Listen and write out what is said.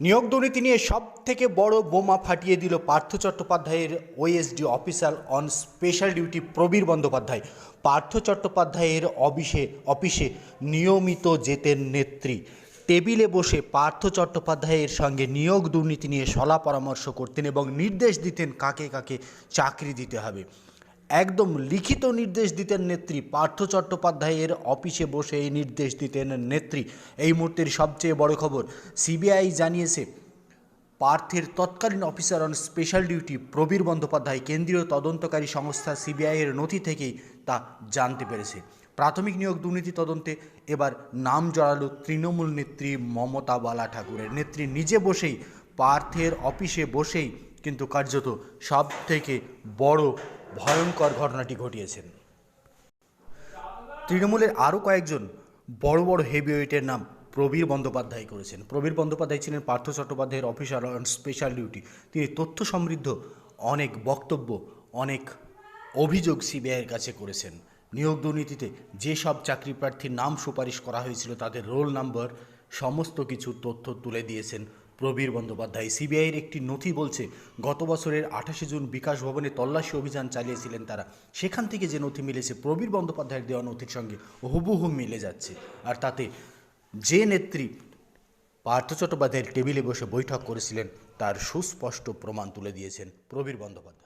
নিয়োগ দুর্নীতি নিয়ে সব থেকে বড় বোমা ফাটিয়ে দিল পার্থ চট্টোপাধ্যায়ের OSD officer on special duty Prabir Bandyopadhyay. Partha চট্টোপাধ্যায়ের অফিসে নিয়মিত যেতেন নেত্রী। টেবিলে বসে পার্থ চট্টোপাধ্যায়ের সঙ্গে নিয়োগ দুর্নীতি নিয়ে সলা পরামর্শ করতেন এবং নির্দেশ দিতেন কাকে কাকে চাকরি দিতে হবে। একদম লিখিত নির্দেশ দিতেন নেত্রী। পার্থ চট্টোপাধ্যায়ের অফিসে বসে এই নির্দেশ দিতেন নেত্রী। এই মুহূর্তের সবচেয়ে বড় খবর, সিবিআই জানিয়েছে পার্থের তৎকালীন officer on special duty Prabir Bandyopadhyay কেন্দ্রীয় তদন্তকারী সংস্থা সিবিআইয়ের নথি থেকেই তা জানতে পেরেছে। প্রাথমিক নিয়োগ দুর্নীতি তদন্তে এবার নাম জড়ালো তৃণমূল নেত্রী মমতা বালা ঠাকুরের। নেত্রী নিজে বসেই পার্থের অফিসে বসেই কিন্তু কার্যত সব থেকে বড় ভয়ঙ্কর ঘটনাটি ঘটিয়েছেন। তৃণমূলের আরও কয়েকজন বড় বড় হেভিওয়েটের নাম প্রবীর বন্দ্যোপাধ্যায় করেছেন। প্রবীর বন্দ্যোপাধ্যায় ছিলেন পার্থ চট্টোপাধ্যায়ের অফিসার অন স্পেশাল ডিউটি। তিনি তথ্য সমৃদ্ধ অনেক বক্তব্য, অনেক অভিযোগ সিবিআইয়ের কাছে করেছেন। নিয়োগ দুর্নীতিতে যেসব চাকরি প্রার্থীর নাম সুপারিশ করা হয়েছিল তাদের রোল নাম্বার সমস্ত কিছু তথ্য তুলে দিয়েছেন প্রবীর বন্দ্যোপাধ্যায়। সিবিআইয়ের একটি নথি বলছে গত বছরের 28 জুন বিকাশ ভবনে তল্লাশি অভিযান চালিয়েছিলেন তারা। সেখান থেকে যে নথি মিলেছে প্রবীর বন্দ্যোপাধ্যায়ের দেওয়া নথির সঙ্গে হুবহু মিলে যাচ্ছে। আর তাতে যে নেত্রী পার্থ চট্টোপাধ্যায়ের টেবিলে বসে বৈঠক করেছিলেন তার সুস্পষ্ট প্রমাণ তুলে দিয়েছেন প্রবীর বন্দ্যোপাধ্যায়।